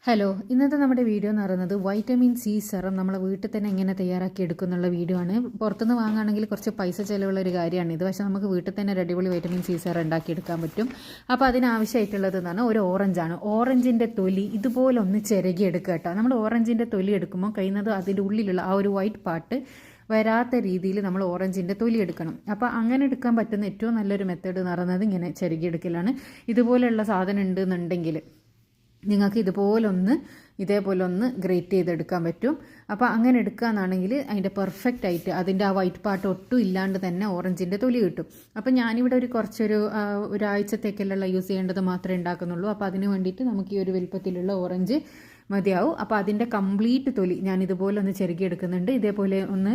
Hello, ഇന്നത്തെ നമ്മുടെ video എന്ന് പറയുന്നത് വൈറ്റമിൻ സി സെറം നമ്മളെ വീട്ടിൽ തന്നെ എങ്ങനെ തയ്യാറാക്കി എടുക്കുന്നുള്ള വീഡിയോ ആണ്. പുറത്തുനിന്ന് വാങ്ങുകയാണെങ്കിൽ കുറച്ച് പൈസ ചിലവുള്ള ഒരു കാര്യമാണ് ഇത്. പക്ഷേ നമുക്ക് വീട്ടിൽ തന്നെ ഒരു അടിപൊളി വൈറ്റമിൻ സി സെറം ഉണ്ടാക്കിയെടുക്കാൻ പറ്റും. അപ്പോൾ അതിനാവശ്യമായിട്ടുള്ളത് എന്ന് പറഞ്ഞാൽ ഒരു ഓറഞ്ചാണ്. ഓറഞ്ചിൻ്റെ തൊലി ഇതുപോലെ ഒന്ന് ചിരകിയെടുക്കുക കേട്ടോ. നമ്മൾ ഓറഞ്ചിൻ്റെ തൊലി എടുക്കുമ്പോൾ കഴിയുന്നത് അതിൻ്റെ ഉള്ളിലുള്ള ആ ഒരു വൈറ്റ് പാർട്ട് വരാത്ത രീതിയിൽ നമ്മൾ ഓറഞ്ചിൻ്റെ തൊലി എടുക്കണം. അപ്പോൾ അങ്ങനെ എടുക്കാൻ പറ്റുന്ന ഏറ്റവും നല്ലൊരു മെത്തേഡ് എന്ന് പറയുന്നത് ഇങ്ങനെ ചിരകിയെടുക്കലാണ്. ഇതുപോലെയുള്ള സാധനം ഉണ്ടെന്നുണ്ടെങ്കിൽ നിങ്ങൾക്ക് ഇതേപോലെ ഒന്ന് ഗ്രേറ്റ് ചെയ്തെടുക്കാൻ പറ്റും. അപ്പോൾ അങ്ങനെ എടുക്കുകയെന്നാണെങ്കിൽ അതിൻ്റെ പെർഫെക്റ്റ് ആയിട്ട് അതിൻ്റെ ആ വൈറ്റ് പാർട്ട് ഒട്ടും ഇല്ലാണ്ട് തന്നെ ഓറഞ്ചിൻ്റെ തൊലി കിട്ടും. അപ്പോൾ ഞാനിവിടെ ഒരാഴ്ചത്തേക്കെല്ലാം യൂസ് ചെയ്യേണ്ടത് മാത്രമേ ഉണ്ടാക്കുന്നുള്ളൂ. അപ്പോൾ അതിന് വേണ്ടിയിട്ട് നമുക്ക് ഈ ഒരു വലുപ്പത്തിലുള്ള ഓറഞ്ച് മതിയാവും. അപ്പോൾ അതിൻ്റെ കംപ്ലീറ്റ് തൊലി ഞാൻ ഇതുപോലെ ഒന്ന് ചെറുകിയെടുക്കുന്നുണ്ട്. ഇതേപോലെ ഒന്ന്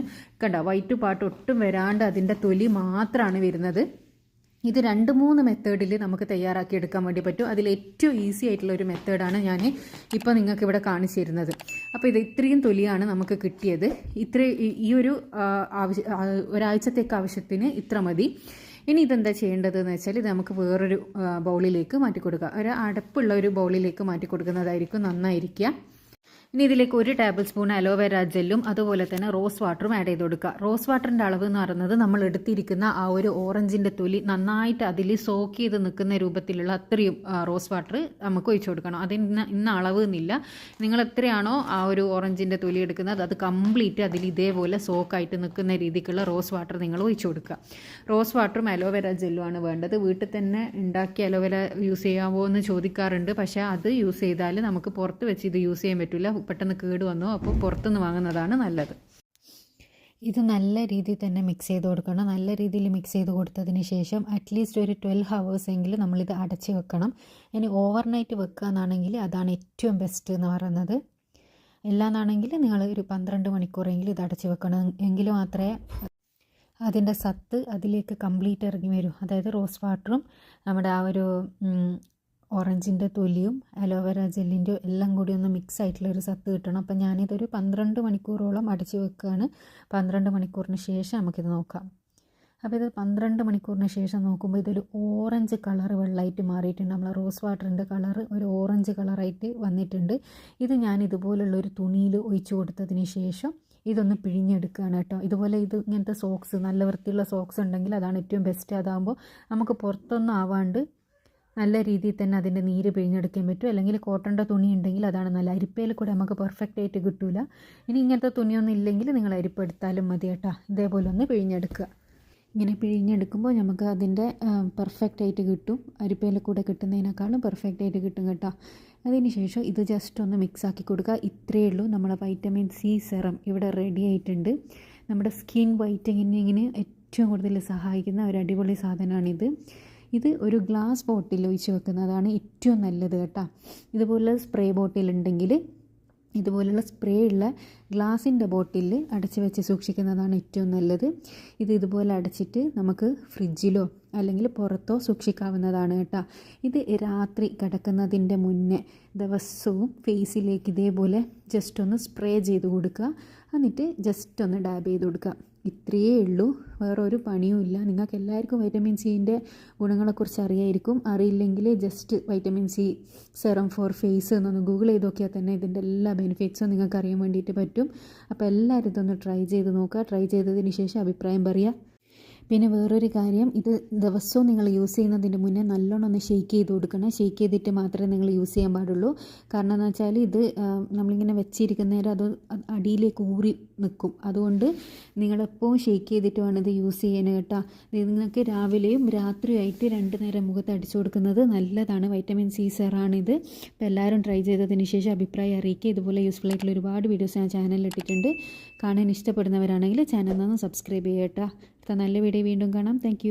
വൈറ്റ് പാർട്ട് ഒട്ടും വരാണ്ട് അതിൻ്റെ തൊലി മാത്രമാണ് വരുന്നത്. ഇത് 2-3 മെത്തേഡിൽ നമുക്ക് തയ്യാറാക്കി എടുക്കാൻ വേണ്ടി പറ്റും. അതിൽ ഏറ്റവും ഈസി ആയിട്ടുള്ള ഒരു മെത്തേഡാണ് ഞാൻ ഇപ്പോൾ നിങ്ങൾക്ക് ഇവിടെ കാണിച്ചു തരുന്നത്. അപ്പോൾ ഇത്രയും തൊലിയാണ് നമുക്ക് കിട്ടിയത്. ഈ ഒരു ഒരാഴ്ചത്തേക്ക് ആവശ്യത്തിന് ഇത്ര മതി. ഇനി ഇതെന്താ ചെയ്യേണ്ടതെന്ന് വെച്ചാൽ ഇത് നമുക്ക് വേറൊരു ബൗളിലേക്ക് മാറ്റി കൊടുക്കുക. ഒരു അടപ്പുള്ള ഒരു ബൗളിലേക്ക് മാറ്റി കൊടുക്കുന്നതായിരിക്കും നന്നായിരിക്കുക. ഇനി ഇതിലേക്ക് 1 ടേബിൾ സ്പൂൺ അലോവേര ജെല്ലും അതുപോലെ തന്നെ റോസ് വാട്ടറും ആഡ് ചെയ്ത് കൊടുക്കുക. റോസ് വാട്ടറിൻ്റെ അളവ് എന്ന് പറയുന്നത് നമ്മൾ എടുത്തിരിക്കുന്ന ആ ഒരു ഓറഞ്ചിൻ്റെ തൊലി നന്നായിട്ട് അതിൽ സോക്ക് ചെയ്ത് നിൽക്കുന്ന രൂപത്തിലുള്ള അത്രയും റോസ് വാട്ടർ നമുക്ക് ഒഴിച്ചു കൊടുക്കണം. അതിന് ഇന്ന അളവ് എന്നില്ല. നിങ്ങൾ എത്രയാണോ ആ ഒരു ഓറഞ്ചിൻ്റെ തൊലി എടുക്കുന്നത് അത് കംപ്ലീറ്റ് അതിൽ ഇതേപോലെ സോക്കായിട്ട് നിൽക്കുന്ന രീതിക്കുള്ള റോസ് വാട്ടർ നിങ്ങൾ ഒഴിച്ചു കൊടുക്കുക. റോസ് വാട്ടറും അലോവേര ജെല്ലുമാണ് വേണ്ടത്. വീട്ടിൽ തന്നെ ഉണ്ടാക്കി അലോവേര യൂസ് ചെയ്യാമോ എന്ന് ചോദിക്കാറുണ്ട്. പക്ഷേ അത് യൂസ് ചെയ്താൽ നമുക്ക് പുറത്ത് വെച്ച് ഇത് യൂസ് ചെയ്യാൻ പറ്റില്ല, പെട്ടെന്ന് കേട് വന്നു. അപ്പോൾ പുറത്തുനിന്ന് വാങ്ങുന്നതാണ് നല്ലത്. ഇത് നല്ല രീതിയിൽ തന്നെ മിക്സ് ചെയ്ത് കൊടുക്കണം. നല്ല രീതിയിൽ മിക്സ് ചെയ്ത് കൊടുത്തതിന് ശേഷം അറ്റ്ലീസ്റ്റ് ഒരു 12 hours എങ്കിലും നമ്മളിത് അടച്ച് വെക്കണം. ഇനി ഓവർനൈറ്റ് വെക്കുക എന്നാണെങ്കിൽ അതാണ് ഏറ്റവും ബെസ്റ്റ് എന്ന് പറയുന്നത്. എല്ലാന്നാണെങ്കിൽ നിങ്ങൾ ഒരു 12 മണിക്കൂറെങ്കിലും ഇത് അടച്ച് വെക്കണം. എങ്കിലും മാത്രമേ അതിൻ്റെ സത്ത് അതിലേക്ക് കംപ്ലീറ്റ് ഇറങ്ങി വരും. അതായത് റോസ് വാട്ടറും നമ്മുടെ ആ ഒരു ഓറഞ്ചിൻ്റെ തൊലിയും അലോവേര ജെല്ലിൻ്റെ എല്ലാം കൂടി ഒന്ന് മിക്സ് ആയിട്ടുള്ളൊരു സത്ത് കിട്ടണം. അപ്പം ഞാനിതൊരു 12 മണിക്കൂറോളം അടച്ചു വെക്കുകയാണ്. 12 മണിക്കൂറിന് ശേഷം നമുക്കിത് നോക്കാം. അപ്പോൾ ഇത് 12 മണിക്കൂറിന് ശേഷം നോക്കുമ്പോൾ ഇതൊരു ഓറഞ്ച് കളർ വെള്ളമായിട്ട് മാറിയിട്ടുണ്ട്. നമ്മൾ റോസ് വാട്ടറിൻ്റെ കളർ ഒരു ഓറഞ്ച് കളറായിട്ട് വന്നിട്ടുണ്ട്. ഇത് ഞാൻ ഇതുപോലുള്ളൊരു തുണിയിൽ ഒഴിച്ചു കൊടുത്തതിന് ശേഷം ഇതൊന്ന് പിഴിഞ്ഞെടുക്കുകയാണ് കേട്ടോ. ഇതുപോലെ ഇങ്ങനത്തെ സോക്സ്, നല്ല വൃത്തിയുള്ള സോക്സ് ഉണ്ടെങ്കിൽ അതാണ് ഏറ്റവും ബെസ്റ്റ്. അതാകുമ്പോൾ നമുക്ക് പുറത്തൊന്നും ആവാണ്ട് നല്ല രീതിയിൽ തന്നെ അതിൻ്റെ നീര് പിഴിഞ്ഞെടുക്കാൻ പറ്റും. അല്ലെങ്കിൽ കോട്ടൻ്റെ തുണി ഉണ്ടെങ്കിൽ അതാണ് നല്ല. അരിപ്പയിൽ കൂടെ നമുക്ക് പെർഫെക്റ്റ് ആയിട്ട് കിട്ടില്ല. ഇനി ഇങ്ങനത്തെ തുണിയൊന്നും ഇല്ലെങ്കിൽ നിങ്ങൾ അരിപ്പ് എടുത്താലും മതി കേട്ടോ. ഇതേപോലെ ഒന്ന് പിഴിഞ്ഞെടുക്കുക. ഇങ്ങനെ പിഴിഞ്ഞെടുക്കുമ്പോൾ നമുക്ക് അതിൻ്റെ പെർഫെക്റ്റ് ആയിട്ട് കിട്ടും. അരിപ്പയിൽ കൂടെ കിട്ടുന്നതിനേക്കാളും പെർഫെക്റ്റ് ആയിട്ട് കിട്ടും കേട്ടോ. അതിന് ശേഷം ഇത് ജസ്റ്റ് ഒന്ന് മിക്സ് ആക്കി കൊടുക്കുക. ഇത്രയേ ഉള്ളൂ. നമ്മുടെ വൈറ്റമിൻ സി സെറം ഇവിടെ റെഡി ആയിട്ടുണ്ട്. നമ്മുടെ സ്കിൻ വൈറ്റനിങ്ങിന് ഏറ്റവും കൂടുതൽ സഹായിക്കുന്ന ഒരു അടിപൊളി സാധനമാണിത്. ഇത് ഒരു ഗ്ലാസ് ബോട്ടിൽ ഒഴിച്ച് വെക്കുന്നതാണ് ഏറ്റവും നല്ലത് കേട്ടോ. ഇതുപോലുള്ള സ്പ്രേ ബോട്ടിൽ ഉണ്ടെങ്കിൽ ഇതുപോലുള്ള സ്പ്രേ ഉള്ള ഗ്ലാസിൻ്റെ ബോട്ടിലിൽ അടച്ച് വെച്ച് സൂക്ഷിക്കുന്നതാണ് ഏറ്റവും നല്ലത്. ഇതുപോലെ അടച്ചിട്ട് നമുക്ക് ഫ്രിഡ്ജിലോ അല്ലെങ്കിൽ പുറത്തോ സൂക്ഷിക്കാവുന്നതാണ് കേട്ടോ. ഇത് രാത്രി കിടക്കുന്നതിൻ്റെ മുന്നേ ദിവസവും ഫേസിലേക്ക് ഇതേപോലെ ജസ്റ്റ് ഒന്ന് സ്പ്രേ ചെയ്ത് കൊടുക്കുക. എന്നിട്ട് ജസ്റ്റ് ഒന്ന് ഡാബ് ചെയ്ത് കൊടുക്കുക. ഇത്രയേ ഉള്ളൂ, വേറൊരു പണിയുമില്ല. നിങ്ങൾക്ക് എല്ലാവർക്കും വൈറ്റമിൻ സിൻ്റെ ഗുണങ്ങളെക്കുറിച്ച് അറിയായിരിക്കും. അറിയില്ലെങ്കിൽ just vitamin C serum for face എന്നൊന്ന് ഗൂഗിൾ ചെയ്ത് നോക്കിയാൽ തന്നെ ഇതിൻ്റെ എല്ലാ ബെനിഫിറ്റ്സും നിങ്ങൾക്ക് അറിയാൻ വേണ്ടിയിട്ട് പറ്റും. അപ്പോൾ എല്ലാവരും ഇതൊന്ന് ട്രൈ ചെയ്ത് നോക്കുക. ട്രൈ ചെയ്തതിന് ശേഷം അഭിപ്രായം പറയുക. പിന്നെ വേറൊരു കാര്യം, ഇത് ദിവസവും നിങ്ങൾ യൂസ് ചെയ്യുന്നതിന് മുന്നേ നല്ലോണം ഒന്ന് ഷെയ്ക്ക് ചെയ്ത് കൊടുക്കണം. ഷെയ്ക്ക് ചെയ്തിട്ട് മാത്രമേ നിങ്ങൾ യൂസ് ചെയ്യാൻ പാടുള്ളൂ. കാരണം എന്ന് വെച്ചാൽ ഇത് നമ്മളിങ്ങനെ വെച്ചിരിക്കുന്ന നേരം അത് അടിയിലേക്ക് ഊറി നിൽക്കും. അതുകൊണ്ട് നിങ്ങളെപ്പോഴും ഷെയ്ക്ക് ചെയ്തിട്ട് വേണം ഇത് യൂസ് ചെയ്യാൻ കേട്ടോ. നിങ്ങൾക്ക് രാവിലെയും രാത്രിയുമായിട്ട് 2 നേരം മുഖത്ത് അടിച്ചു കൊടുക്കുന്നത് നല്ലതാണ്. വൈറ്റമിൻ സി സെറാണിത്. അപ്പോൾ എല്ലാവരും ട്രൈ ചെയ്തതിന് ശേഷം അഭിപ്രായം അറിയിക്കുക. ഇതുപോലെ യൂസ്ഫുൾ ആയിട്ടുള്ള ഒരുപാട് വീഡിയോസ് ഞാൻ ചാനലിൽ ഇട്ടിട്ടുണ്ട്. കാണാൻ ഇഷ്ടപ്പെടുന്നവരാണെങ്കിൽ ചാനൽ ഒന്ന് സബ്സ്ക്രൈബ് ചെയ്യുക കേട്ടോ. അടുത്ത നല്ല വീഡിയോ വീണ്ടും കാണാം. താങ്ക്